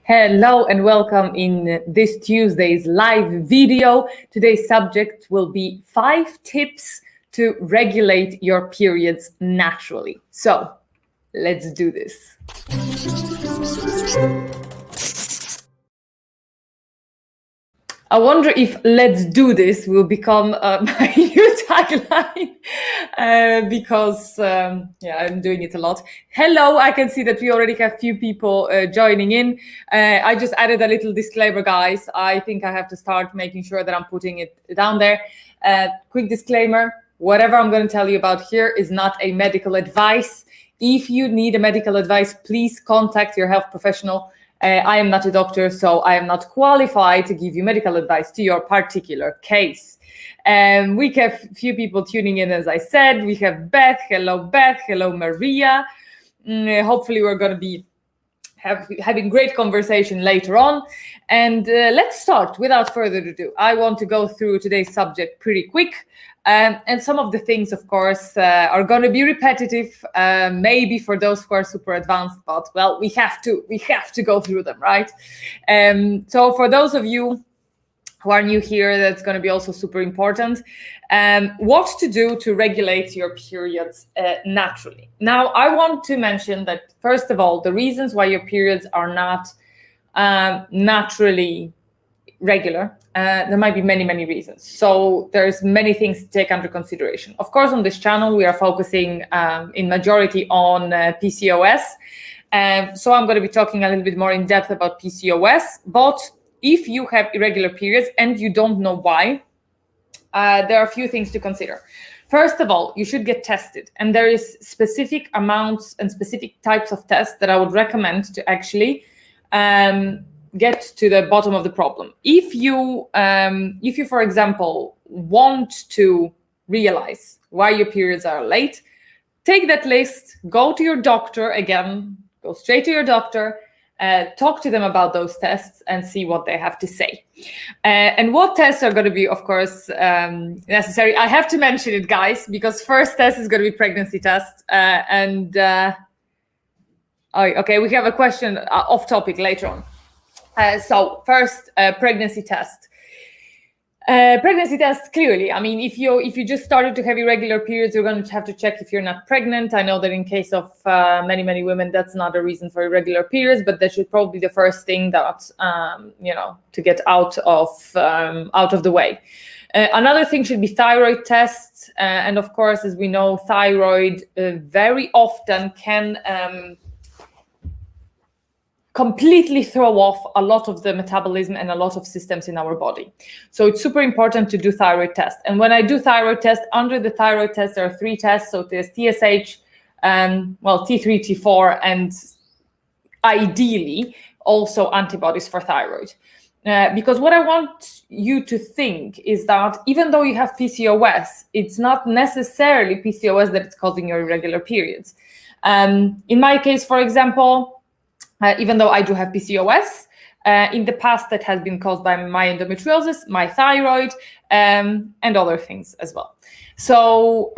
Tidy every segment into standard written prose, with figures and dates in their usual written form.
Hello and welcome in this Tuesday's live video. Today's subject will be 5 tips to regulate your periods naturally. So let's do this. I wonder if "let's do this" will become my new tagline because I'm doing it a lot. Hello, I can see that we already have few people joining in. I just added a little disclaimer, guys. I think I have to start making sure that I'm putting it down there. Quick disclaimer, whatever I'm going to tell you about here is not a medical advice. If you need a medical advice, please contact your health professional. I am not a doctor, so I am not qualified to give you medical advice to your particular case. We have a few people tuning in, as I said. We have Beth. Hello, Beth. Hello, Maria. Hopefully, we're going to be having great conversation later on. And let's start without further ado. I want to go through today's subject pretty quick. And some of the things, of course, are going to be repetitive, maybe for those who are super advanced, but well, we have to go through them, right? So for those of you who are new here, that's going to be also super important. What to do to regulate your periods naturally. Now, I want to mention that, first of all, the reasons why your periods are not naturally regular, there might be many reasons. So there's many things to take under consideration. Of course, on this channel, we are focusing in majority on PCOS. So I'm going to be talking a little bit more in depth about PCOS. But if you have irregular periods and you don't know why, there are a few things to consider. First of all, you should get tested. And there is specific amounts and specific types of tests that I would recommend to actually get to the bottom of the problem. If you, for example, want to realize why your periods are late, take that list, go to your doctor again, go straight to your doctor, talk to them about those tests and see what they have to say. And what tests are going to be, of course, necessary. I have to mention it, guys, because first test is going to be pregnancy test. Okay, we have a question off topic later on. So first, pregnancy test. Pregnancy test, clearly, I mean, if you just started to have irregular periods, you're going to have to check if you're not pregnant. I know that in case of many women, that's not a reason for irregular periods, but that should probably be the first thing that to get out of the way. Another thing should be thyroid tests, and of course, as we know, thyroid very often can completely throw off a lot of the metabolism and a lot of systems in our body. So it's super important to do thyroid test. And when I do thyroid test, under the thyroid test, there are 3 tests. So there's TSH, T3, T4, and ideally also antibodies for thyroid. Because what I want you to think is that even though you have PCOS, it's not necessarily PCOS that is causing your irregular periods. In my case, for example, even though I do have PCOS, in the past that has been caused by my endometriosis, my thyroid, and other things as well. So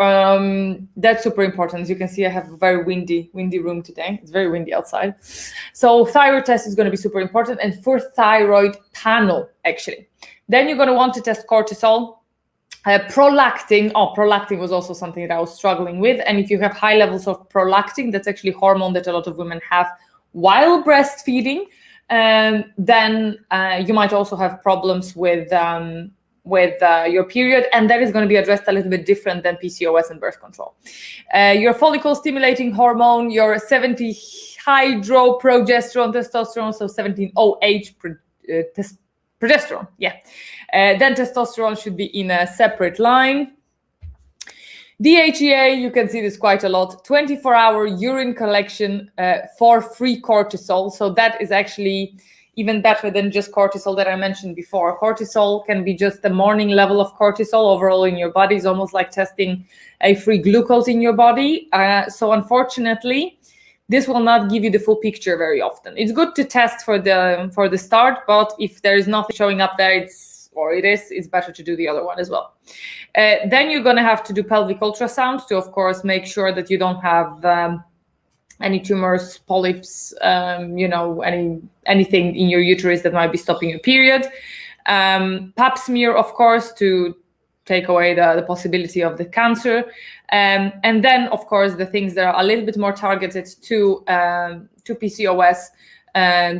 that's super important. As you can see, I have a very windy room today. It's very windy outside. So thyroid test is going to be super important, and for thyroid panel, actually. Then you're going to want to test cortisol. Prolactin. Prolactin was also something that I was struggling with. And if you have high levels of prolactin, that's actually hormone that a lot of women have while breastfeeding, then you might also have problems with your period, and that is going to be addressed a little bit different than PCOS and birth control. Your follicle stimulating hormone, your 70-hydroprogesterone testosterone, so 17-OH progesterone, then testosterone should be in a separate line. DHEA, you can see this quite a lot, 24-hour urine collection for free cortisol. So that is actually even better than just cortisol that I mentioned before. Cortisol can be just the morning level of cortisol overall in your body. It's almost like testing a free glucose in your body. So unfortunately, this will not give you the full picture very often. It's good to test for the start, but if there is nothing showing up there, it's better to do the other one as well. Then you're going to have to do pelvic ultrasound to, of course, make sure that you don't have any tumors, polyps, anything in your uterus that might be stopping your period. Pap smear, of course, to take away the possibility of the cancer. And then, of course, the things that are a little bit more targeted to PCOS.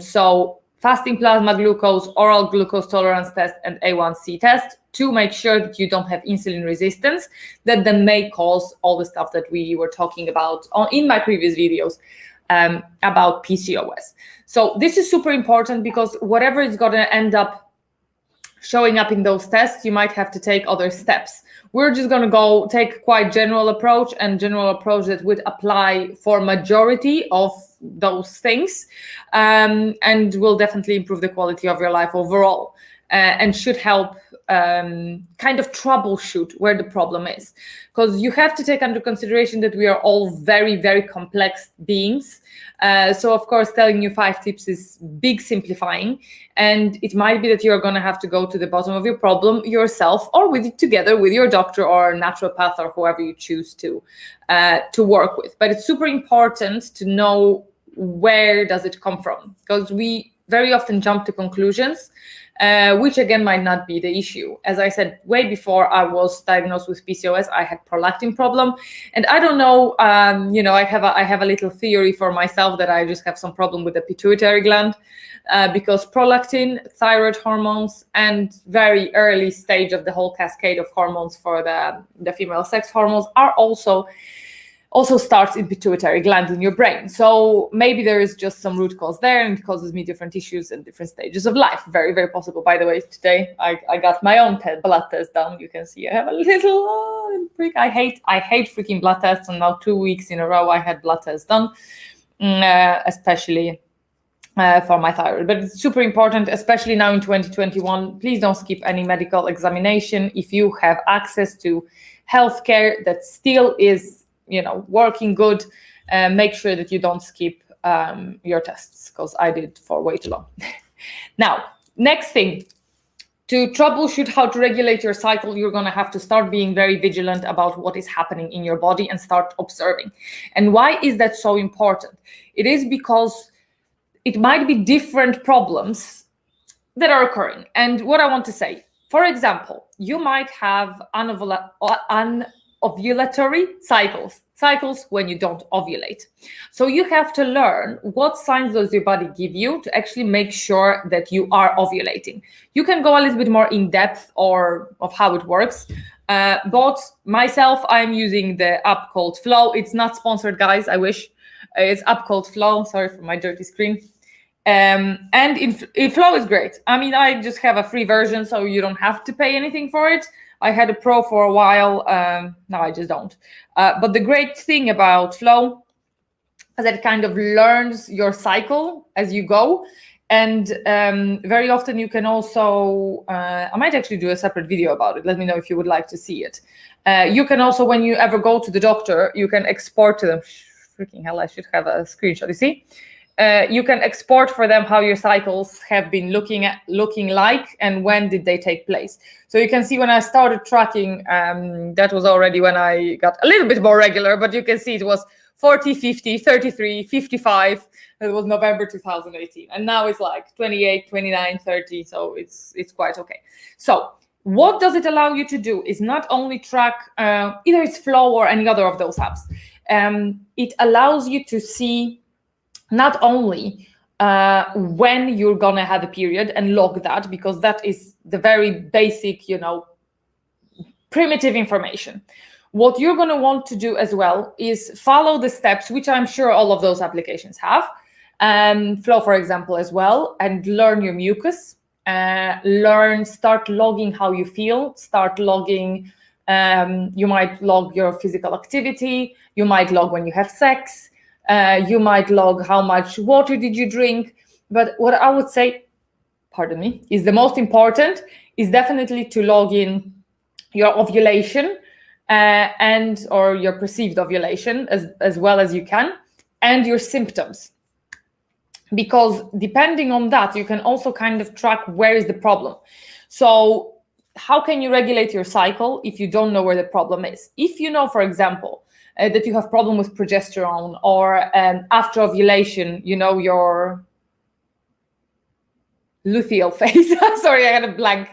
So fasting plasma glucose, oral glucose tolerance test, and A1C test to make sure that you don't have insulin resistance that then may cause all the stuff that we were talking about in my previous videos about PCOS. So this is super important because whatever is going to end up showing up in those tests, you might have to take other steps. We're just going to go take quite general approach that would apply for majority of those things, and will definitely improve the quality of your life overall, and should help kind of troubleshoot where the problem is, because you have to take under consideration that we are all very, very complex beings. So of course, telling you 5 tips is big simplifying, and it might be that you're going to have to go to the bottom of your problem yourself, or with it together with your doctor or naturopath or whoever you choose to work with. But it's super important to know where does it come from, because we very often jump to conclusions, which again might not be the issue. As I said, way before I was diagnosed with PCOS, I had prolactin problem, and I don't know, I have a little theory for myself that I just have some problem with the pituitary gland, because prolactin, thyroid hormones, and very early stage of the whole cascade of hormones for the female sex hormones are also starts in pituitary gland in your brain. So maybe there is just some root cause there, and it causes me different issues and different stages of life. Very, very possible. By the way, today I got my own blood test done. You can see I have a little prick. I hate freaking blood tests, and now 2 weeks in a row I had blood tests done, especially for my thyroid. But it's super important, especially now in 2021. Please don't skip any medical examination. If you have access to healthcare that still is working good, make sure that you don't skip your tests, because I did for way too long. Now, next thing, to troubleshoot how to regulate your cycle, you're going to have to start being very vigilant about what is happening in your body and start observing. And why is that so important? It is because it might be different problems that are occurring. And what I want to say, for example, you might have ovulatory cycles when you don't ovulate. So you have to learn what signs does your body give you to actually make sure that you are ovulating. You can go a little bit more in depth of how it works. But myself, I'm using the app called Flow. It's not sponsored, guys. I wish. It's app called Flow. Sorry for my dirty screen. And Flow is great. I mean, I just have a free version, so you don't have to pay anything for it. I had a pro for a while. Now I just don't. But the great thing about Flow is that it kind of learns your cycle as you go. And very often you can also, I might actually do a separate video about it. Let me know if you would like to see it. You can also, when you ever go to the doctor, you can export to them. Freaking hell, I should have a screenshot, you see? You can export for them how your cycles have been looking like and when did they take place. So you can see when I started tracking, that was already when I got a little bit more regular, but you can see it was 40, 50, 33, 55. It was November 2018. And now it's like 28, 29, 30. So it's quite okay. So what does it allow you to do is not only track, either it's Flow or any other of those apps. It allows you to see not only when you're gonna have a period and log that, because that is the very basic, primitive information. What you're gonna want to do as well is follow the steps, which I'm sure all of those applications have, Flow, for example, as well, and learn your mucus, start logging how you feel, start logging, you might log your physical activity, you might log when you have sex, you might log how much water did you drink. But what I would say, is the most important is definitely to log in your ovulation or your perceived ovulation as well as you can, and your symptoms. Because depending on that, you can also kind of track where is the problem. So how can you regulate your cycle if you don't know where the problem is? If you know, for example, that you have problem with progesterone, or after ovulation, you know, your luteal phase. Sorry, I had a blank.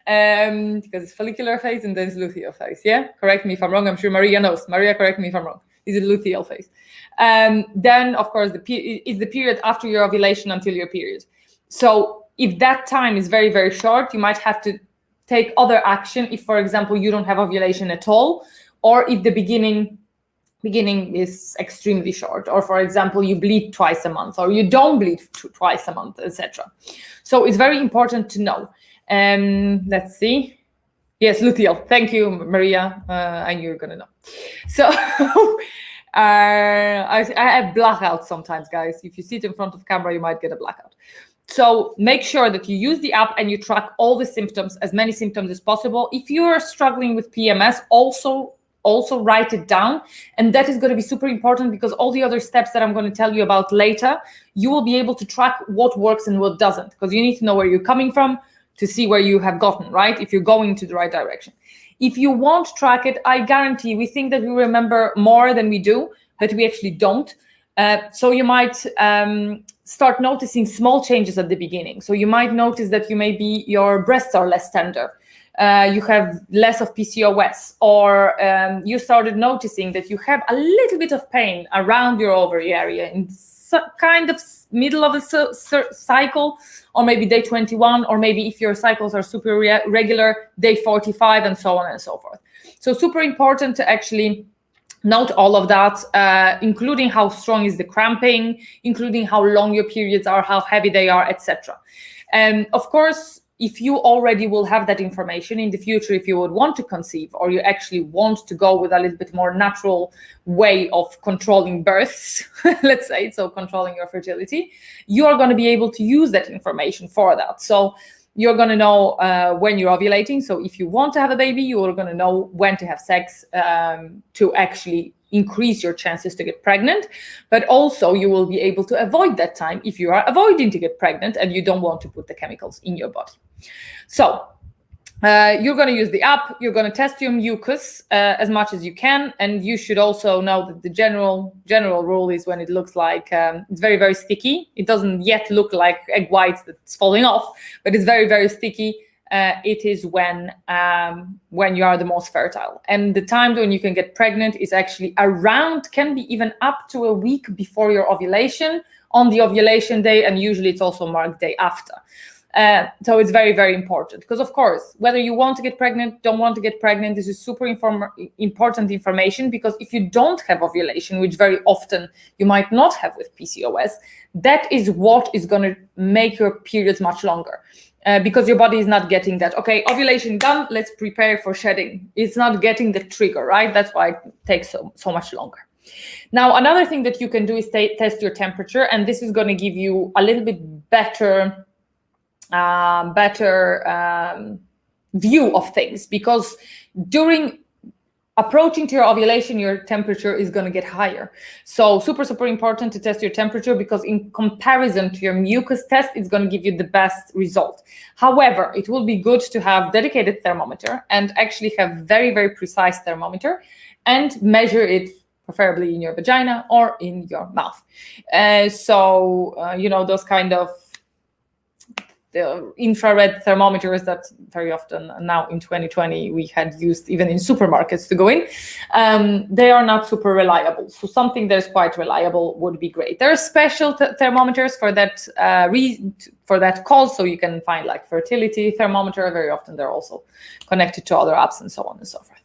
Because it's follicular phase and then it's luteal phase. Yeah, correct me if I'm wrong. I'm sure Maria knows. Maria, correct me if I'm wrong. Is it luteal phase? Then, of course, is the period after your ovulation until your period. So if that time is very, very short, you might have to take other action if, for example, you don't have ovulation at all, or if the beginning is extremely short, or for example you bleed twice a month, or you don't bleed twice a month, etc. So it's very important to know. Let's see. Yes, luteal. Thank you, Maria. I knew you're gonna know. So I have blackouts sometimes, guys. If you sit in front of camera, you might get a blackout. So make sure that you use the app and you track all the symptoms, as many symptoms as possible. If you are struggling with PMS, also write it down. And that is going to be super important, because all the other steps that I'm going to tell you about later, you will be able to track what works and what doesn't, because you need to know where you're coming from to see where you have gotten, right? If you're going to the right direction. If you won't track it, I guarantee we think that we remember more than we do, but we actually don't. So you might start noticing small changes at the beginning. So you might notice that your breasts are less tender. You have less of PCOS, or you started noticing that you have a little bit of pain around your ovary area in kind of middle of the cycle, or maybe day 21, or maybe if your cycles are super regular, day 45, and so on and so forth. So super important to actually note all of that, including how strong is the cramping, including how long your periods are, how heavy they are, etc. And of course, if you already will have that information in the future, if you would want to conceive, or you actually want to go with a little bit more natural way of controlling births, let's say, so controlling your fertility, you are going to be able to use that information for that. So you're going to know when you're ovulating. So if you want to have a baby, you are going to know when to have sex to actually increase your chances to get pregnant. But also you will be able to avoid that time if you are avoiding to get pregnant and you don't want to put the chemicals in your body. So you're going to use the app, you're going to test your mucus as much as you can. And you should also know that the general rule is when it looks like it's very, very sticky. It doesn't yet look like egg whites that's falling off, but it's very, very sticky. It is when you are the most fertile. And the time when you can get pregnant is actually can be even up to a week before your ovulation, on the ovulation day, and usually it's also marked day after. So it's very, very important, because of course, whether you want to get pregnant, don't want to get pregnant, this is super important information, because if you don't have ovulation, which very often you might not have with PCOS, that is what is going to make your periods much longer. Because your body is not getting that, okay, ovulation done, let's prepare for shedding. It's not getting the trigger, right? That's why it takes so much longer. Now, another thing that you can do is test your temperature, and this is going to give you a little bit better view of things, because during approaching to your ovulation, your temperature is going to get higher. So super, super important to test your temperature, because in comparison to your mucus test, it's going to give you the best result. However, it will be good to have dedicated thermometer and actually have very, very precise thermometer and measure it preferably in your vagina or in your mouth. Those kind of the infrared thermometers that very often now in 2020 we had used even in supermarkets to go in, they are not super reliable. So something that is quite reliable would be great. There are special thermometers for that cause, so you can find like fertility thermometer. Very often they're also connected to other apps and so on and so forth.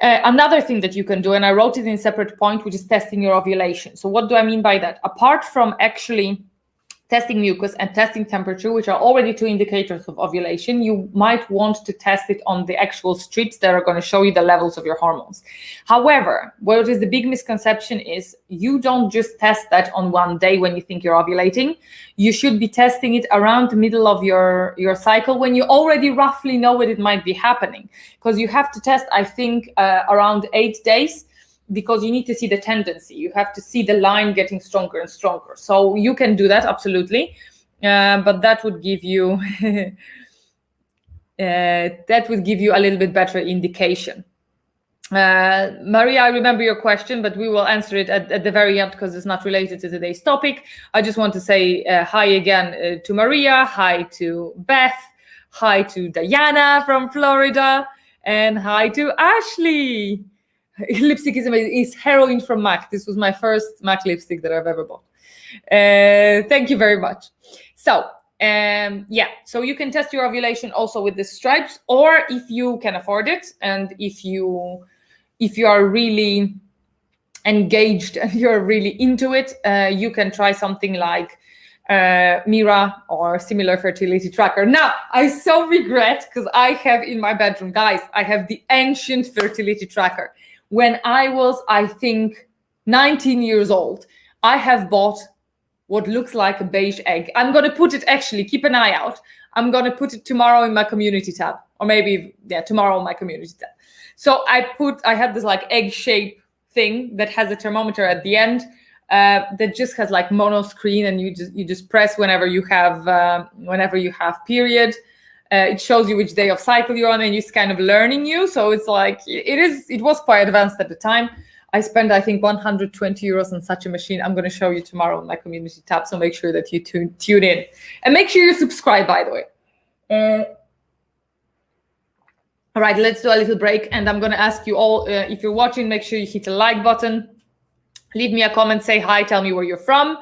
Another thing that you can do, and I wrote it in a separate point, which is testing your ovulation. So what do I mean by that? Apart from actually testing mucus and testing temperature, which are already two indicators of ovulation, you might want to test it on the actual strips that are going to show you the levels of your hormones. However, what is the big misconception is you don't just test that on one day when you think you're ovulating. You should be testing it around the middle of your cycle, when you already roughly know what it might be happening. Because you have to test, I think, around 8 days, because you need to see the tendency. You have to see the line getting stronger and stronger. So you can do that, absolutely. But that would give you that would give you a little bit better indication. Maria, I remember your question, but we will answer it at the very end because it's not related to today's topic. I just want to say hi again to Maria, hi to Beth, hi to Diana from Florida, and hi to Ashley. Lipstick is amazing. It's heroin from MAC. This was my first MAC lipstick that I've ever bought. Thank you very much. So so you can test your ovulation also with the stripes, or if you can afford it, and if you are really engaged and you're really into it, you can try something like Mira or similar fertility tracker. Now, I so regret, because I have in my bedroom, guys, I have the ancient fertility tracker. When I was, I think, 19 years old, I have bought what looks like a beige egg. I'm going to put it, actually, keep an eye out. I'm going to put it tomorrow in my community tab, or maybe, tomorrow in my community tab. So I had this like egg shape thing that has a thermometer at the end that just has like mono screen, and you just press whenever you have period. It shows you which day of cycle you're on, and it's kind of learning you. So it's like, it was quite advanced at the time. I spent, I think, 120 euros on such a machine. I'm going to show you tomorrow in my community tab. So make sure that you tune in, and make sure you subscribe, by the way. All right, let's do a little break. And I'm going to ask you all, if you're watching, make sure you hit the like button. Leave me a comment, say hi, tell me where you're from.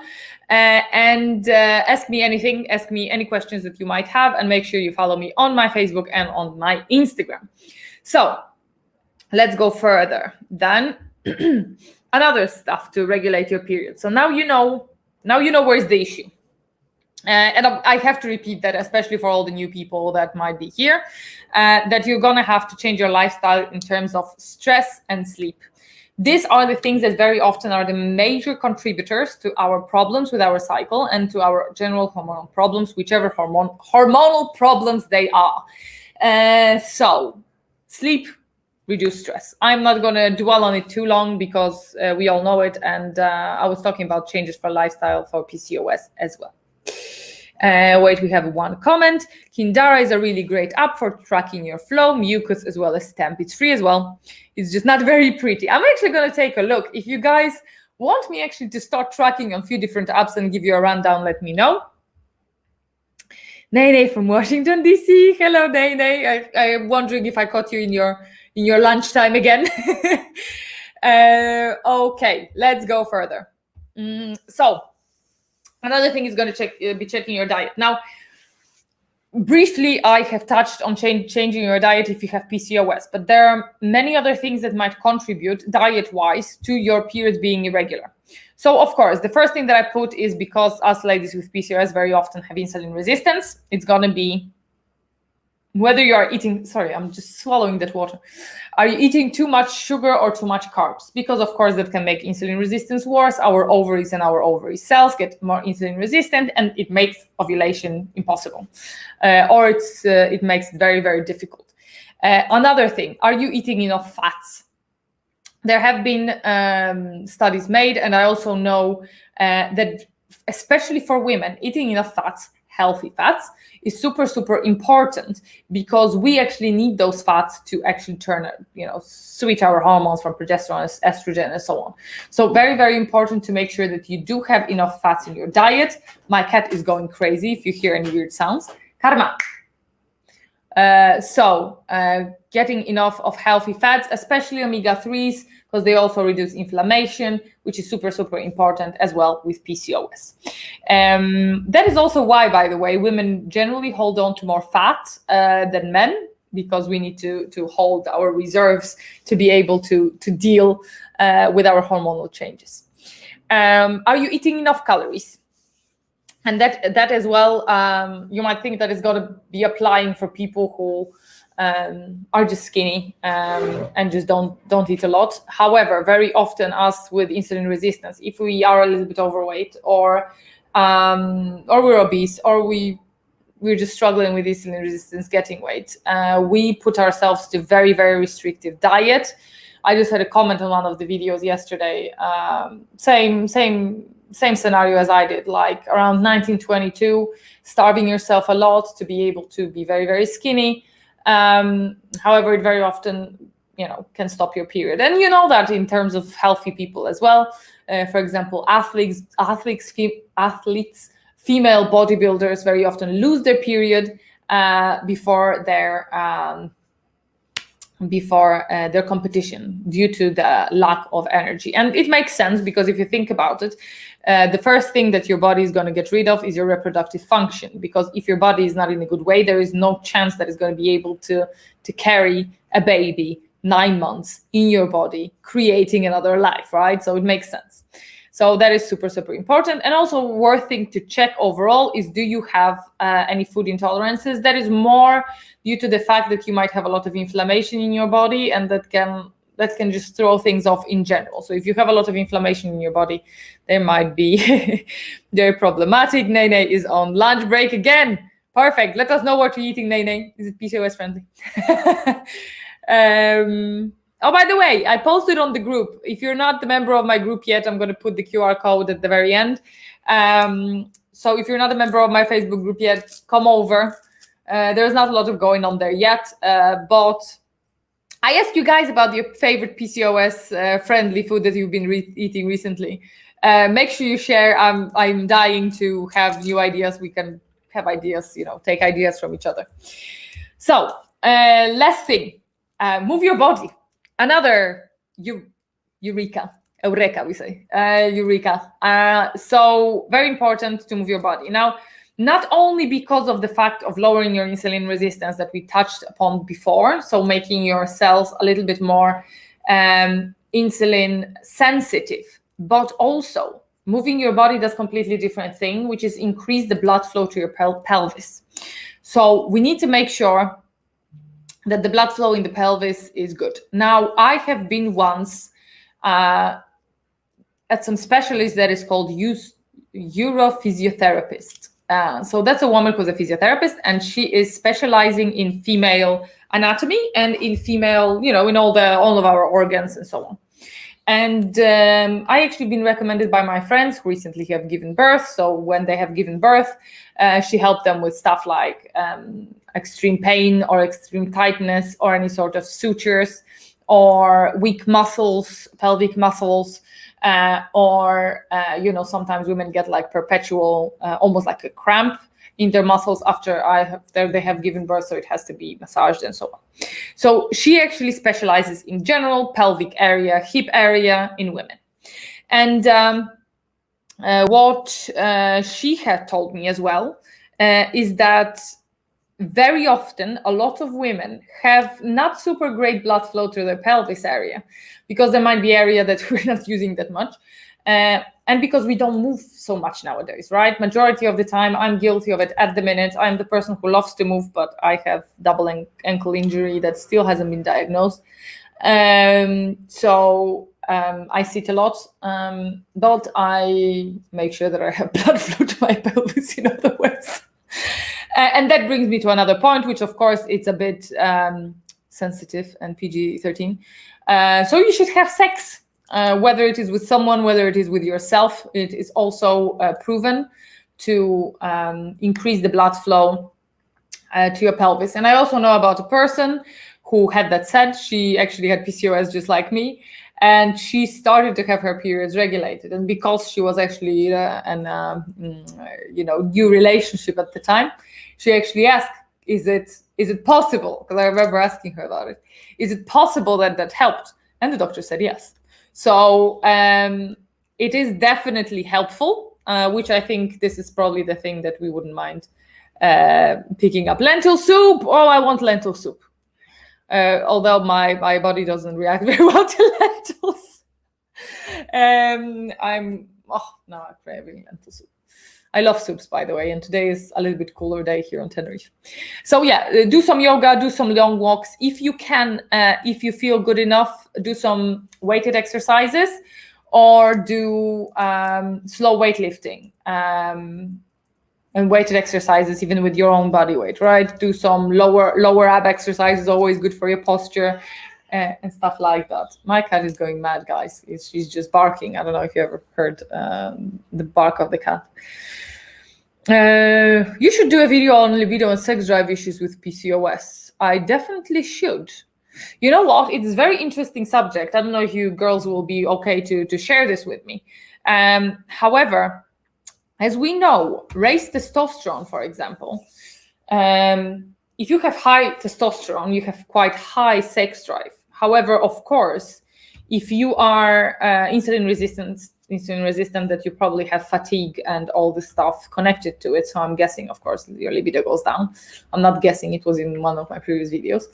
And ask me anything, ask me any questions that you might have, and make sure you follow me on my Facebook and on my Instagram. So let's go further. Then another stuff to regulate your period. So now you know where's the issue. And I have to repeat that, especially for all the new people that might be here, that you're going to have to change your lifestyle in terms of stress and sleep. These are the things that very often are the major contributors to our problems with our cycle and to our general hormonal problems, whichever hormonal problems they are. So sleep, reduce stress. I'm not going to dwell on it too long because we all know it. And I was talking about changes for lifestyle for PCOS as well. Wait, we have one comment. Kindara is a really great app for tracking your flow, mucus, as well as temp. It's free as well. It's just not very pretty. I'm actually going to take a look. If you guys want me actually to start tracking on a few different apps and give you a rundown, let me know. Nene from Washington, D.C. Hello, Nene. I'm wondering if I caught you in your lunchtime again. Okay, let's go further. So another thing is going to be checking your diet. Now, briefly, I have touched on changing your diet if you have PCOS, but there are many other things that might contribute diet-wise to your period being irregular. So, of course, the first thing that I put is because us ladies with PCOS very often have insulin resistance. It's going to be whether you are eating, sorry, I'm just swallowing that water. Are you eating too much sugar or too much carbs? Because, of course, that can make insulin resistance worse. Our ovaries and our ovary cells get more insulin resistant, and it makes ovulation impossible. Or it makes it very, very difficult. Another thing, are you eating enough fats? There have been studies made, and I also know that especially for women, eating enough fats, healthy fats, is super, super important, because we actually need those fats to actually switch our hormones from progesterone, estrogen, and so on. So very, very important to make sure that you do have enough fats in your diet. My cat is going crazy if you hear any weird sounds. Karma. Getting enough of healthy fats, especially omega-3s, because they also reduce inflammation, which is super, super important as well with PCOS. That is also why, by the way, women generally hold on to more fat than men, because we need to hold our reserves to be able to deal with our hormonal changes. Are you eating enough calories? And that as well, you might think that it's got to be applying for people who are just skinny and just don't eat a lot. However, very often us with insulin resistance, if we are a little bit overweight or we're obese, or we're just struggling with insulin resistance, getting weight, we put ourselves to very, very restrictive diet. I just had a comment on one of the videos yesterday, same scenario as I did, like around 1922, starving yourself a lot to be able to be very, very skinny. However, it very often, can stop your period. And you know that in terms of healthy people as well. For example, athletes, female bodybuilders very often lose their period before their competition due to the lack of energy. And it makes sense, because if you think about it, the first thing that your body is going to get rid of is your reproductive function, because if your body is not in a good way, there is no chance that it's going to be able to carry a baby 9 months in your body, creating another life, right? So it makes sense. So that is super, super important. And also worth thing to check overall is, do you have any food intolerances? That is more due to the fact that you might have a lot of inflammation in your body, and that can just throw things off in general. So if you have a lot of inflammation in your body, there might be very problematic. Nene is on lunch break again. Perfect. Let us know what you're eating, Nene. Is it PCOS friendly? Oh, by the way, I posted on the group. If you're not the member of my group yet, I'm going to put the QR code at the very end. So if you're not a member of my Facebook group yet, come over. There's not a lot of going on there yet, but I asked you guys about your favorite PCOS friendly food that you've been eating recently. Make sure you share. I'm dying to have new ideas. We can have ideas, take ideas from each other. So last thing, move your body. Another eureka, we say, eureka. So very important to move your body. Now, not only because of the fact of lowering your insulin resistance that we touched upon before, so making your cells a little bit more insulin sensitive, but also moving your body does completely different thing, which is increase the blood flow to your pelvis. So we need to make sure that the blood flow in the pelvis is good. Now, I have been once at some specialist that is called urophysiotherapist. So that's a woman who's a physiotherapist, and she is specializing in female anatomy and in female, in all of our organs and so on. And I actually been recommended by my friends who recently have given birth. So when they have given birth, she helped them with stuff like extreme pain or extreme tightness or any sort of sutures or weak muscles, pelvic muscles, or sometimes women get like perpetual, almost like a cramp in their muscles after they have given birth, so it has to be massaged and so on. So she actually specializes in general pelvic area, hip area in women. And what she had told me as well is that very often a lot of women have not super great blood flow to their pelvis area, because there might be area that we're not using that much, and because we don't move so much nowadays, right? Majority of the time, I'm guilty of it at the minute. I'm the person who loves to move, but I have double ankle injury that still hasn't been diagnosed. So I sit a lot, but I make sure that I have blood flow to my pelvis in other ways. And that brings me to another point, which of course it's a bit sensitive and PG-13. So you should have sex, whether it is with someone, whether it is with yourself. It is also proven to increase the blood flow to your pelvis. And I also know about a person who had that said. She actually had PCOS just like me, and she started to have her periods regulated. And because she was actually in a new relationship at the time, she actually asked, is it possible? Because I remember asking her about it. Is it possible that helped? And the doctor said yes. So it is definitely helpful, which I think this is probably the thing that we wouldn't mind picking up. Lentil soup. Oh, I want lentil soup. Although my body doesn't react very well to lentils. I'm craving lentil soup. I love soups, by the way, and today is a little bit cooler day here on Tenerife. So yeah, do some yoga, do some long walks. If you can, if you feel good enough, do some weighted exercises or do slow weightlifting and weighted exercises, even with your own body weight, right? Do some lower ab exercises, always good for your posture and stuff like that. My cat is going mad, guys. She's just barking. I don't know if you ever heard the bark of the cat. You should do a video on libido and sex drive issues with PCOS. I definitely should. You know what? It's a very interesting subject. I don't know if you girls will be okay to share this with me. However, as we know, raised testosterone, for example, if you have high testosterone, you have quite high sex drive. However, of course, if you are insulin resistant, that you probably have fatigue and all the stuff connected to it. So I'm guessing, of course, your libido goes down. I'm not guessing, it was in one of my previous videos.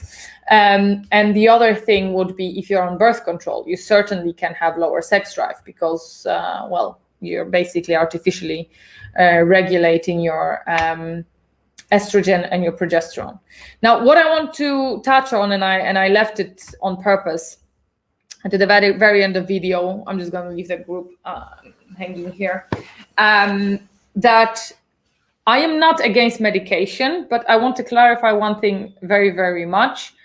And the other thing would be, if you're on birth control, you certainly can have lower sex drive because, well, you're basically artificially regulating your estrogen and your progesterone. Now, what I want to touch on, and I left it on purpose at the very, very end of the video, I'm just going to leave the group hanging here, that I am not against medication, but I want to clarify one thing very, very much,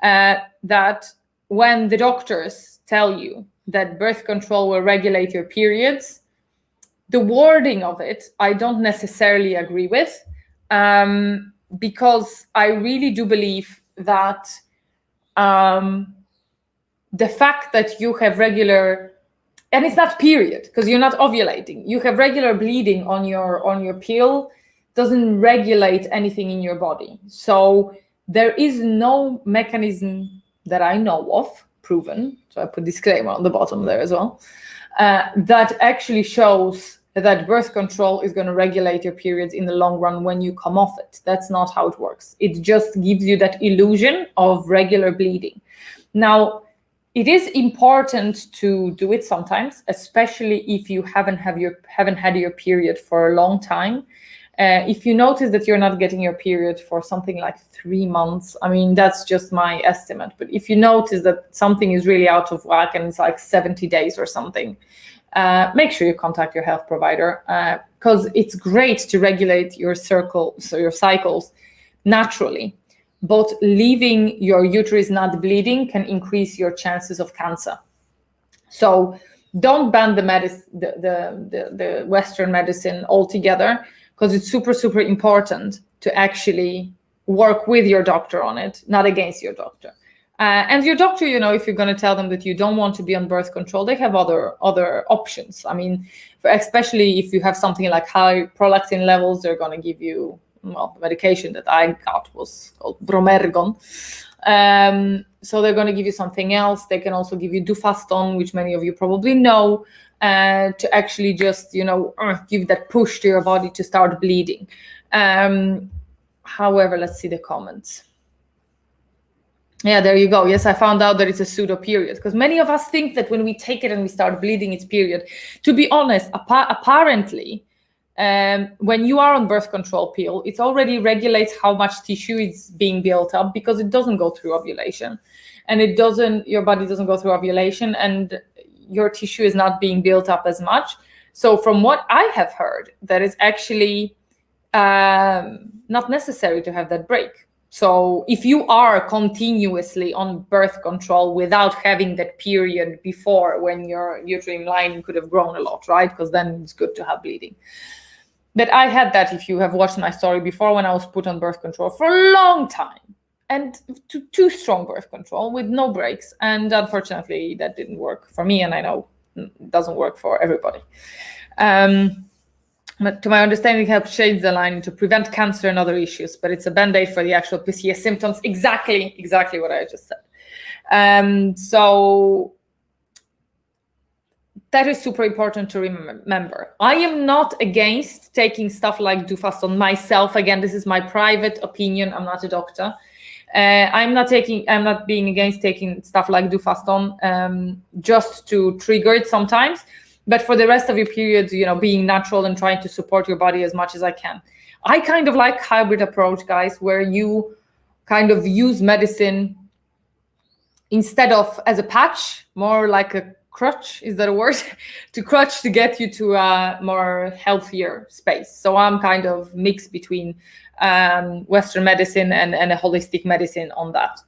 that when the doctors tell you that birth control will regulate your periods, the wording of it, I don't necessarily agree with, because I really do believe that the fact that you have regular, and it's not period because you're not ovulating, you have regular bleeding on your pill, doesn't regulate anything in your body. So there is no mechanism that I know of, proven, so I put disclaimer on the bottom there as well, that actually shows that birth control is going to regulate your periods in the long run when you come off it. That's not how it works. It just gives you that illusion of regular bleeding. Now, it is important to do it sometimes, especially if you haven't had your period for a long time. If you notice that you're not getting your period for something like 3 months, I mean, that's just my estimate. But if you notice that something is really out of whack and it's like 70 days or something, make sure you contact your health provider, because it's great to regulate your cycles naturally. But leaving your uterus not bleeding can increase your chances of cancer. So don't ban the Western medicine altogether, because it's super, super important to actually work with your doctor on it, not against your doctor. And your doctor, you know, if you're going to tell them that you don't want to be on birth control, they have other options. I mean, especially if you have something like high prolactin levels, they're going to give you, well, the medication that I got was called Bromergon. So they're going to give you something else. They can also give you Dufaston, which many of you probably know, to actually just, you know, give that push to your body to start bleeding. However, let's see the comments. Yeah, there you go. Yes, I found out that it's a pseudo period, because many of us think that when we take it and we start bleeding, it's period. To be honest, apparently, when you are on birth control pill, it already regulates how much tissue is being built up, because it doesn't go through ovulation, and your body doesn't go through ovulation, and your tissue is not being built up as much. So from what I have heard, that is actually not necessary to have that break. So if you are continuously on birth control without having that period before, when your uterine lining could have grown a lot, right? Because then it's good to have bleeding. But I had that, if you have watched my story before, when I was put on birth control for a long time, and too strong birth control with no breaks. And unfortunately, that didn't work for me, and I know it doesn't work for everybody. But to my understanding, it helps shade the lining to prevent cancer and other issues, but it's a band-aid for the actual PCOS symptoms. Exactly what I just said. So that is super important to remember. I am not against taking stuff like Dufaston myself. Again, this is my private opinion. I'm not a doctor. I'm not being against taking stuff like Dufaston just to trigger it sometimes. But for the rest of your periods, you know, being natural and trying to support your body as much as I can. I kind of like hybrid approach, guys, where you kind of use medicine instead of as a patch, more like a crutch, is that a word? to get you to a more healthier space. So I'm kind of mixed between Western medicine and a holistic medicine on that.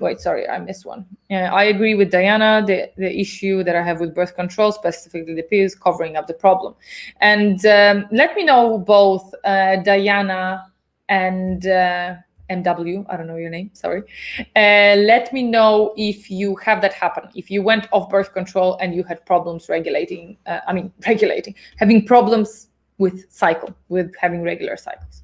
Wait, sorry, I missed one. I agree with Diana. The issue that I have with birth control, specifically the pill, is covering up the problem. And let me know, both Diana and MW, I don't know your name, sorry. Let me know if you have that happen, if you went off birth control and you had problems having problems with having regular cycles.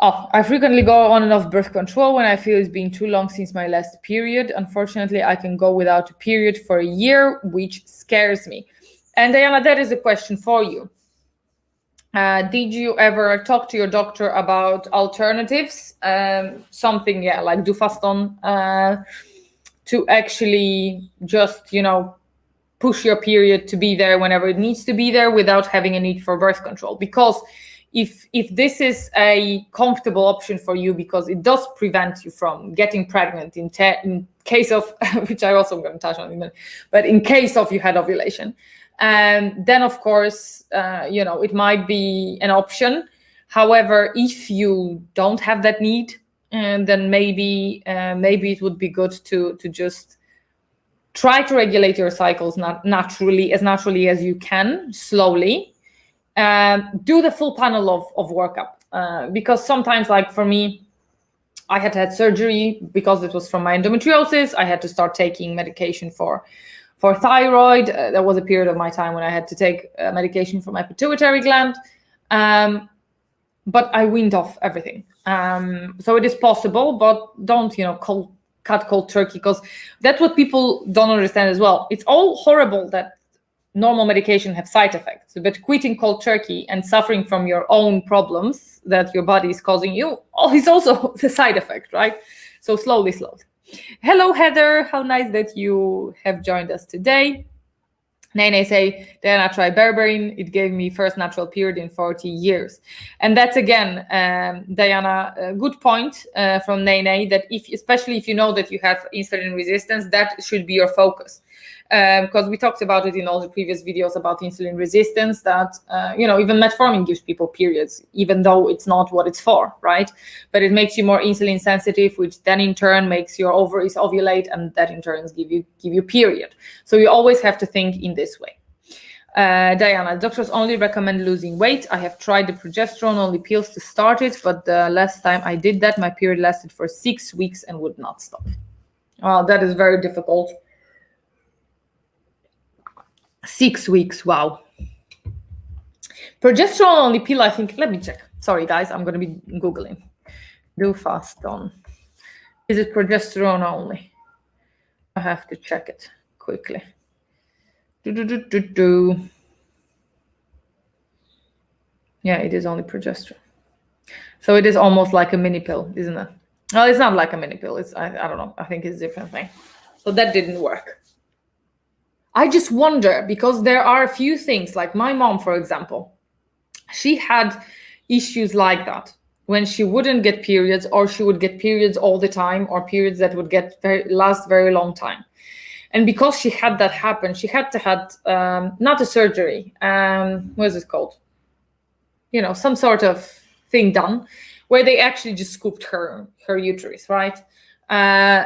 Oh, I frequently go on and off birth control when I feel it's been too long since my last period. Unfortunately, I can go without a period for a year, which scares me. And Diana, that is a question for you. Did you ever talk to your doctor about alternatives? Something, like Dufaston, to actually just, push your period to be there whenever it needs to be there without having a need for birth control? Because if this is a comfortable option for you, because it does prevent you from getting pregnant in case of, which I also am going to touch on in a minute, but in case of you had ovulation, then of course, it might be an option. However, if you don't have that need, then maybe it would be good to just try to regulate your cycles naturally as you can, slowly. Do the full panel of workup, because sometimes, like for me, I had surgery because it was from my endometriosis. I had to start taking medication for thyroid. There was a period of my time when I had to take medication for my pituitary gland, but I weaned off everything. So it is possible, but don't cut cold turkey, because that's what people don't understand as well. It's all horrible that normal medication have side effects, but quitting cold turkey and suffering from your own problems that your body is causing you is also the side effect, right? So slowly. Hello, Heather. How nice that you have joined us today. Nene say, Diana, try berberine. It gave me first natural period in 40 years. And that's, again, Diana, a good point from Nene, that especially if you know that you have insulin resistance, that should be your focus. Because we talked about it in all the previous videos about insulin resistance, that, even metformin gives people periods, even though it's not what it's for, right? But it makes you more insulin sensitive, which then in turn makes your ovaries ovulate, and that in turn give you period. So you always have to think in this way. Diana, doctors only recommend losing weight. I have tried the progesterone-only pills to start it, but the last time I did that, my period lasted for 6 weeks and would not stop. Oh, that is very difficult. 6 weeks, wow. Progesterone only pill, I think, let me check. Sorry guys, I'm going to be Googling. Dufaston. Is it progesterone only? I have to check it quickly. Yeah, it is only progesterone. So it is almost like a mini pill, isn't it? No, it's not like a mini pill. It's I don't know. I think it's a different thing. So that didn't work. I just wonder, because there are a few things, like my mom, for example, she had issues like that when she wouldn't get periods, or she would get periods all the time, or periods that would last very long time. And because she had that happen, she had to have not a surgery, what is it called? Some sort of thing done where they actually just scooped her uterus, right?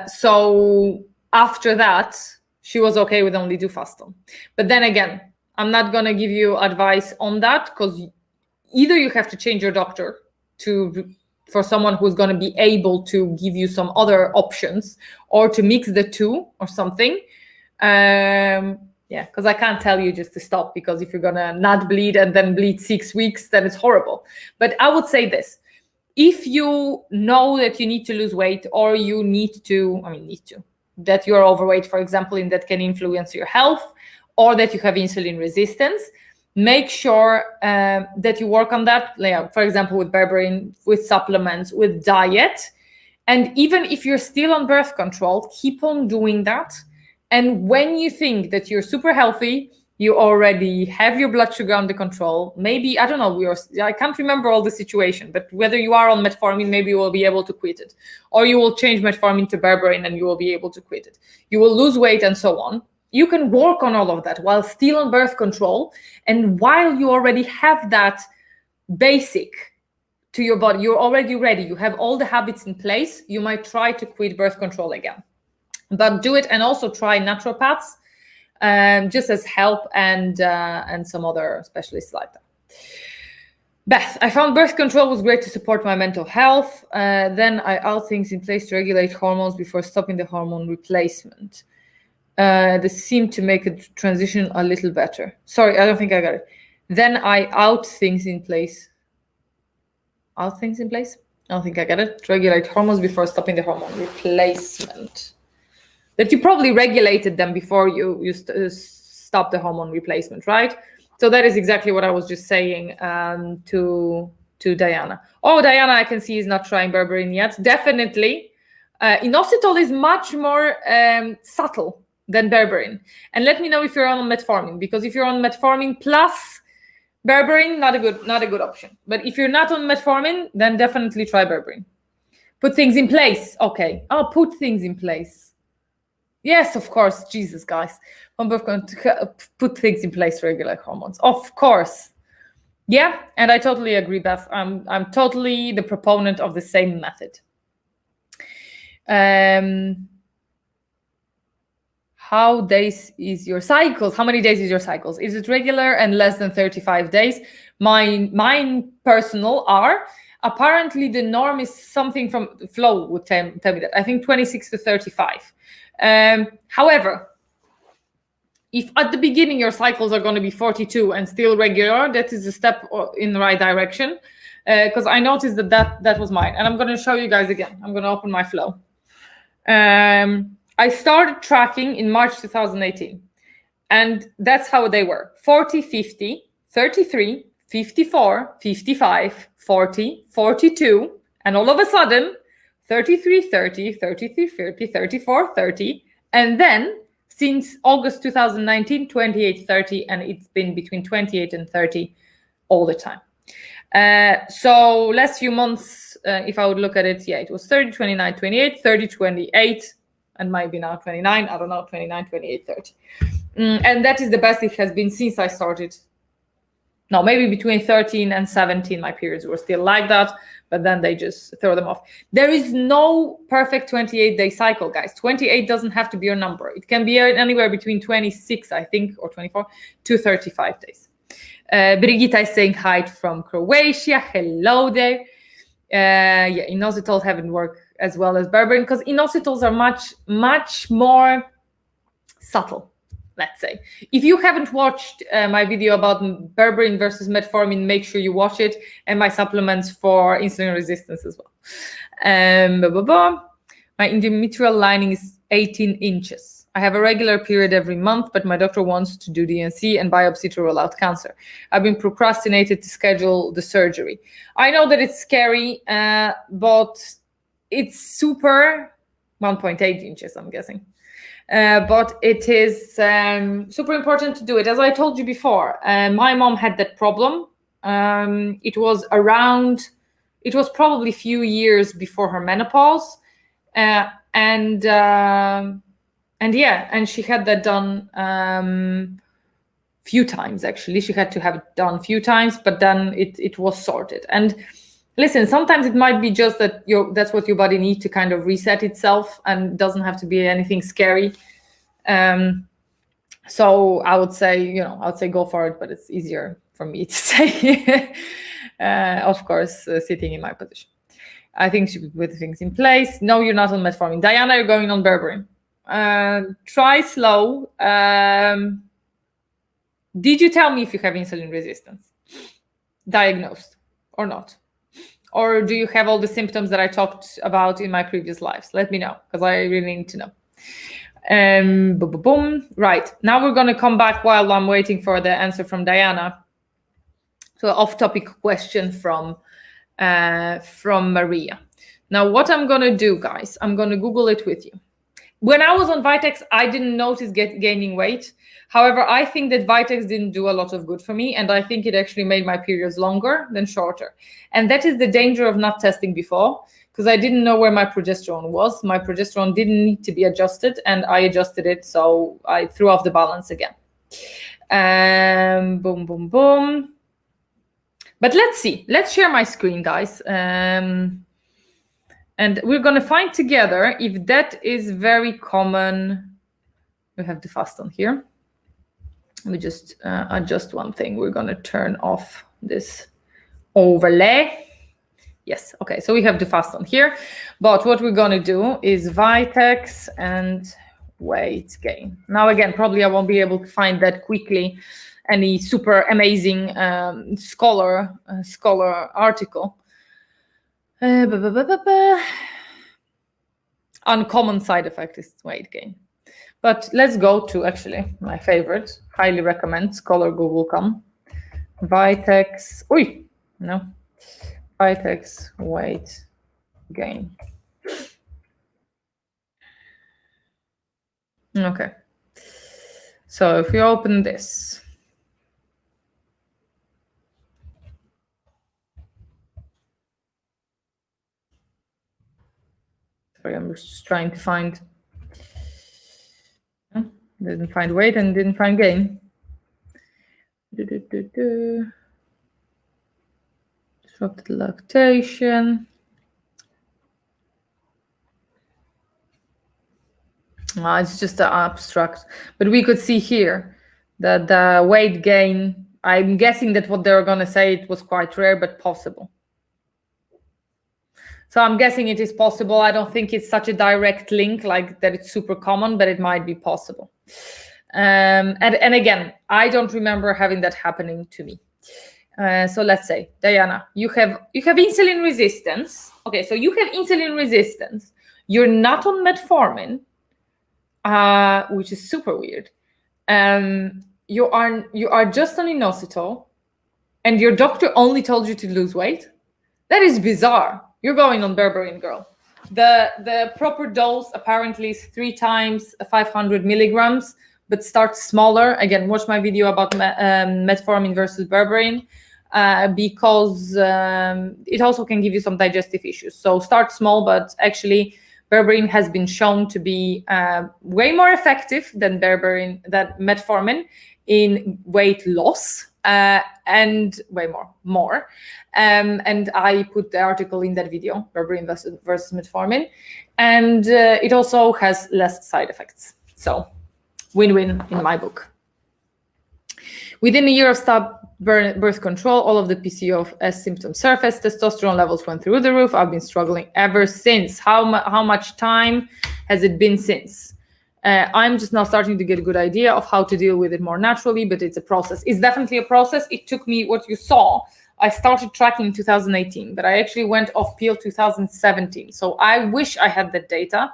So after that, she was okay with only Dufaston. But then again, I'm not going to give you advice on that, because either you have to change your doctor for someone who's going to be able to give you some other options, or to mix the two or something. Because I can't tell you just to stop, because if you're going to not bleed and then bleed 6 weeks, then it's horrible. But I would say this. If you know that you need to lose weight, or you that you're overweight, for example, and that can influence your health, or that you have insulin resistance, make sure that you work on that, for example, with berberine, with supplements, with diet. And even if you're still on birth control, keep on doing that. And when you think that you're super healthy, you already have your blood sugar under control, maybe, I don't know, I can't remember all the situation, but whether you are on metformin, maybe you will be able to quit it. Or you will change metformin to berberine and you will be able to quit it. You will lose weight and so on. You can work on all of that while still on birth control. And while you already have that basic to your body, you're already ready, you have all the habits in place, you might try to quit birth control again. But do it, and also try naturopaths, just as help, and some other specialists like that. Beth, I found birth control was great to support my mental health. Then I out things in place to regulate hormones before stopping the hormone replacement. This seemed to make a transition a little better. Sorry, I don't think I got it. Then I out things in place. Out things in place? I don't think I get it. To regulate hormones before stopping the hormone replacement. That you probably regulated them before you stop the hormone replacement, right? So that is exactly what I was just saying to Diana. Oh, Diana, I can see is not trying berberine yet. Definitely. Inositol is much more subtle than berberine. And let me know if you're on metformin, because if you're on metformin plus berberine, not a good option. But if you're not on metformin, then definitely try berberine. Put things in place. Okay. Oh, put things in place. Yes, of course. Jesus, guys. I'm going to put things in place to regulate hormones. Of course. Yeah, and I totally agree, Beth. I'm totally the proponent of the same method. How days is your cycles? How many days is your cycles? Is it regular and less than 35 days? Mine personal are. Apparently the norm is something from Flo would tell me that. I think 26 to 35. However, if at the beginning your cycles are going to be 42 and still regular, that is a step in the right direction. Because I noticed that was mine. And I'm going to show you guys again. I'm going to open my Flow. I started tracking in March 2018. And that's how they were. 40, 50, 33, 54, 55, 40, 42. And all of a sudden, 33, 30, 33, 30, 34, 30. And then since August 2019, 28, 30. And it's been between 28 and 30 all the time. So last few months, if I would look at it, yeah, it was 30, 29, 28, 30, 28, and might be now 29, I don't know, 29, 28, 30. And that is the best it has been since I started. No, maybe between 13 and 17, my periods were still like that, but then they just throw them off. There is no perfect 28-day cycle, guys. 28 doesn't have to be your number. It can be anywhere between 26, I think, or 24 to 35 days. Brigitta is saying hi from Croatia. Hello there. Yeah, inositols haven't worked as well as berberine because inositols are much more subtle, let's say. If you haven't watched my video about berberine versus metformin, make sure you watch it, and my supplements for insulin resistance as well. My endometrial lining is 18 inches. I have a regular period every month, but my doctor wants to do DNC and biopsy to rule out cancer. I've been procrastinated to schedule the surgery. I know that it's scary, but it's super 1.8 inches, I'm guessing. But it is super important to do it. As I told you before, my mom had that problem. It was probably a few years before her menopause. And she had that done few times, actually. She had to have it done a few times, but then it was sorted. And listen, sometimes it might be just that that's what your body needs to kind of reset itself, and doesn't have to be anything scary. So I would say go for it, but it's easier for me to say, of course, sitting in my position. I think she should put things in place. No, you're not on metformin. Diana, you're going on berberine. Try slow. Did you tell me if you have insulin resistance? Diagnosed or not? Or do you have all the symptoms that I talked about in my previous lives? Let me know, because I really need to know. Right, now we're going to come back while I'm waiting for the answer from Diana to an off-topic question from Maria. Now, what I'm going to do, guys, I'm going to Google it with you. When I was on Vitex, I didn't notice gaining weight. However, I think that Vitex didn't do a lot of good for me, and I think it actually made my periods longer than shorter. And that is the danger of not testing before, because I didn't know where my progesterone was. My progesterone didn't need to be adjusted, and I adjusted it, so I threw off the balance again. Boom, boom, boom. But let's see. Let's share my screen, guys. And we're going to find together if that is very common. We have the fast on here. Let me just adjust one thing. We're going to turn off this overlay. Yes, okay, so we have the fast on here, but what we're gonna do is Vitex and weight gain. Now again, probably I won't be able to find that quickly, any super amazing scholar article. Uncommon side effect is weight gain. But let's go to actually my favorite, highly recommend, scholar.google.com. Vitex, Vitex weight gain. Okay. So if we open this, sorry, I'm just trying to find, didn't find weight and didn't find gain. Disrupted lactation. It's just an abstract, but we could see here that the weight gain, I'm guessing that what they're going to say, it was quite rare, but possible. So I'm guessing it is possible. I don't think it's such a direct link like that it's super common, but it might be possible. And again, I don't remember having that happening to me. So let's say, Diana, you have insulin resistance. Okay, so you have insulin resistance. You're not on metformin, which is super weird. You are just on inositol, and your doctor only told you to lose weight. That is bizarre. You're going on berberine, girl. The proper dose apparently is 3 times 500 milligrams, but start smaller. Again, watch my video about metformin versus berberine, because it also can give you some digestive issues. So start small, but actually berberine has been shown to be way more effective than metformin in weight loss, and way more. And I put the article in that video, berberine versus metformin, and it also has less side effects. So win-win in my book. Within a year of stop birth control, all of the PCOS symptoms surfaced. Testosterone levels went through the roof. I've been struggling ever since. How much time has it been since? I'm just now starting to get a good idea of how to deal with it more naturally, but it's a process. It's definitely a process. It took me, what you saw, I started tracking in 2018, but I actually went off pill 2017. So I wish I had that data,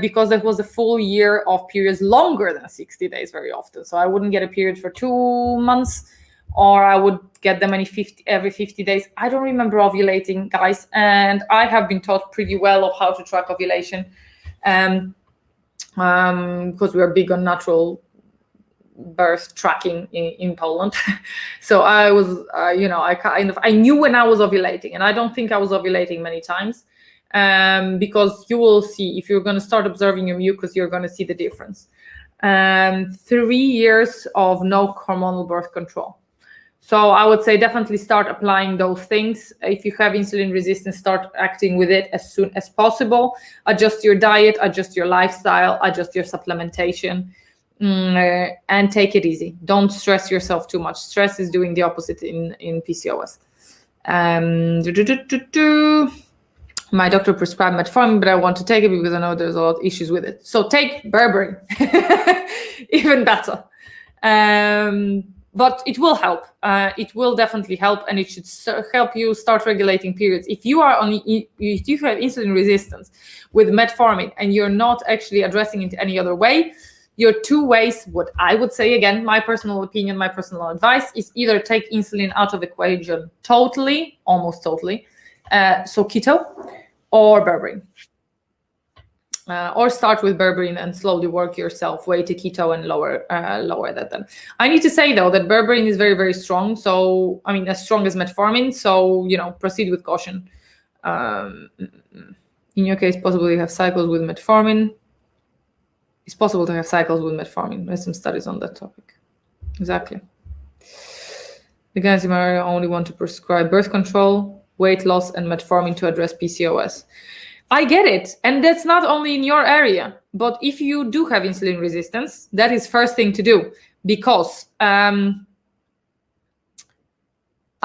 because that was a full year of periods longer than 60 days very often. So I wouldn't get a period for 2 months, or I would get them every 50 days. I don't remember ovulating, guys, and I have been taught pretty well of how to track ovulation, because we are big on natural birth tracking in Poland. So I was, I knew when I was ovulating, and I don't think I was ovulating many times, because you will see, if you're going to start observing your mucus, you're going to see the difference. 3 years of no hormonal birth control. So I would say definitely start applying those things. If you have insulin resistance, start acting with it as soon as possible. Adjust your diet, adjust your lifestyle, adjust your supplementation, and take it easy. Don't stress yourself too much. Stress is doing the opposite in PCOS. My doctor prescribed metformin, but I want to take it because I know there's a lot of issues with it. So take berberine, even better. But it will help. It will definitely help, and it should help you start regulating periods. If you have insulin resistance with metformin and you're not actually addressing it any other way, your 2 ways, what I would say, again, my personal opinion, my personal advice, is either take insulin out of equation totally, almost totally, so keto, or berberine. Or start with berberine and slowly work yourself way to keto and lower that. Then I need to say though that berberine is very, very strong. So I mean, as strong as metformin. So proceed with caution. In your case, possibly you have cycles with metformin. It's possible to have cycles with metformin. There's some studies on that topic. Exactly. The guys in my area only want to prescribe birth control, weight loss, and metformin to address PCOS. I get it. And that's not only in your area, but if you do have insulin resistance, that is first thing to do, because a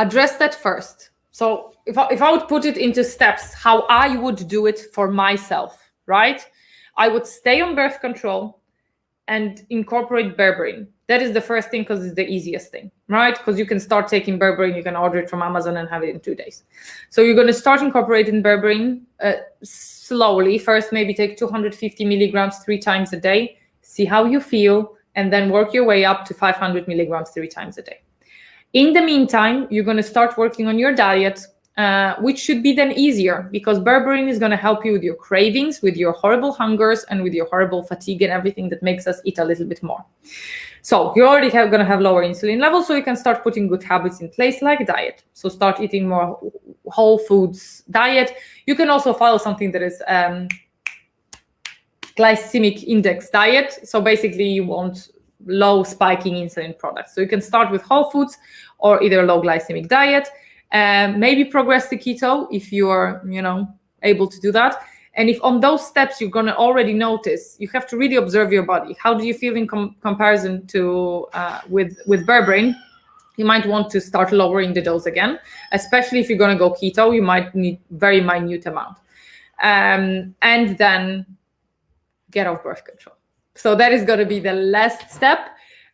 address that first. So if I would put it into steps, how I would do it for myself, right? I would stay on birth control and incorporate berberine. That is the first thing because it's the easiest thing, right? Because you can start taking berberine, you can order it from Amazon and have it in 2 days. So you're going to start incorporating berberine slowly. First, maybe take 250 milligrams 3 times a day, see how you feel, and then work your way up to 500 milligrams 3 times a day. In the meantime, you're going to start working on your diet, which should be then easier because berberine is going to help you with your cravings, with your horrible hungers, and with your horrible fatigue and everything that makes us eat a little bit more. So you're already going to have lower insulin levels, so you can start putting good habits in place like diet. So start eating more whole foods diet. You can also follow something that is glycemic index diet. So basically you want low spiking insulin products. So you can start with whole foods or either low glycemic diet, maybe progress to keto if you are, able to do that. And if on those steps you're going to already notice, you have to really observe your body. How do you feel in comparison to with berberine? You might want to start lowering the dose again, especially if you're going to go keto. You might need very minute amount, and then get off birth control. So that is going to be the last step,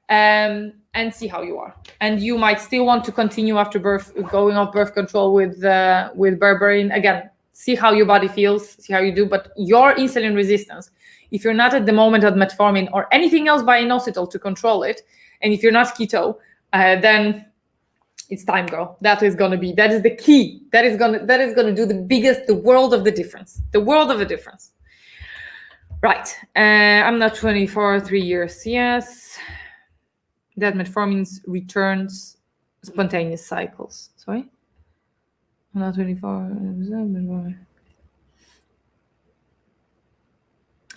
and see how you are. And you might still want to continue after birth, going off birth control with berberine. Again, see how your body feels, see how you do. But your insulin resistance, if you're not at the moment on metformin or anything else by inositol to control it, and if you're not keto, then it's time, girl. That is the key. That is gonna do the world of the difference. The world of the difference. Right. I'm not 24, 3 years. Yes. That metformin returns spontaneous cycles. Sorry? I'm not 24.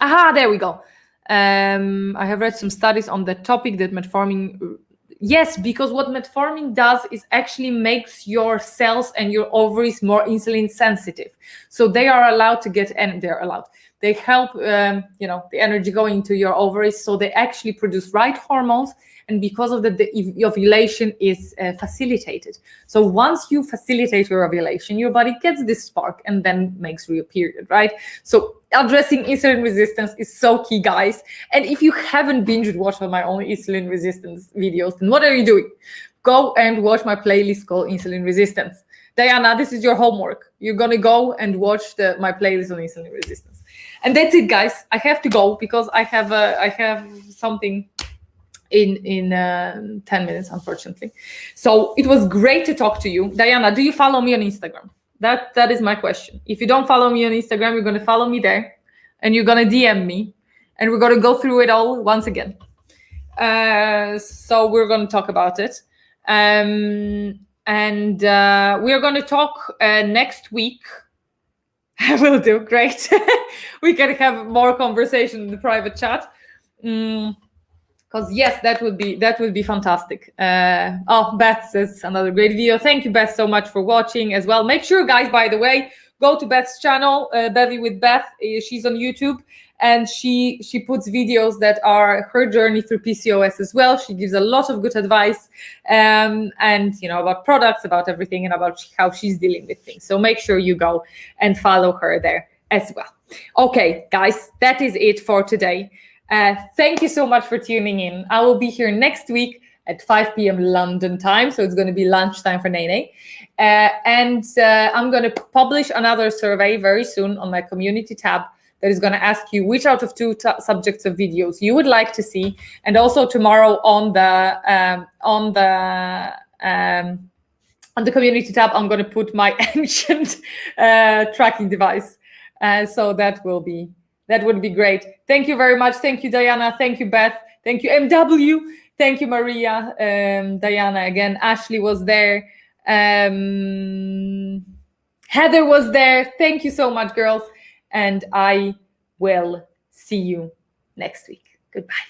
Aha, there we go. I have read some studies on the topic that metformin. Yes, because what metformin does is actually makes your cells and your ovaries more insulin sensitive. So they are allowed to get, and they're allowed. They help, the energy going into your ovaries, so they actually produce right hormones, and because of that, the ovulation is facilitated. So once you facilitate your ovulation, your body gets this spark and then makes real period, right? So addressing insulin resistance is so key, guys. And if you haven't binge watched my own insulin resistance videos, then what are you doing? Go and watch my playlist called Insulin Resistance. Diana, this is your homework. You're going to go and watch my playlist on insulin resistance. And that's it, guys. I have to go because I have something in 10 minutes, unfortunately. So it was great to talk to you. Diana, do you follow me on Instagram? That is my question. If you don't follow me on Instagram, you're going to follow me there and you're going to DM me and we're going to go through it all once again. So we're going to talk about it. And we're going to talk next week. I will do great. We can have more conversation in the private chat. Because yes, that would be fantastic. Beth says another great video. Thank you, Beth, so much for watching as well. Make sure, guys, by the way, go to Beth's channel, Bevy with Beth. She's on YouTube. And she puts videos that are her journey through PCOS as well. She gives a lot of good advice, and about products, about everything, and about how she's dealing with things. So make sure you go and follow her there as well. Okay, guys, that is it for today. Thank you so much for tuning in. I will be here next week at 5 p.m. London time, so it's going to be lunchtime for Nene. And I'm going to publish another survey very soon on my community tab that is going to ask you which out of 2 subjects of videos you would like to see, and also tomorrow on the community tab, I'm going to put my ancient tracking device. So that would be great. Thank you very much. Thank you, Diana. Thank you, Beth. Thank you, MW. Thank you, Maria. Diana again. Ashley was there. Heather was there. Thank you so much, girls. And I will see you next week. Goodbye.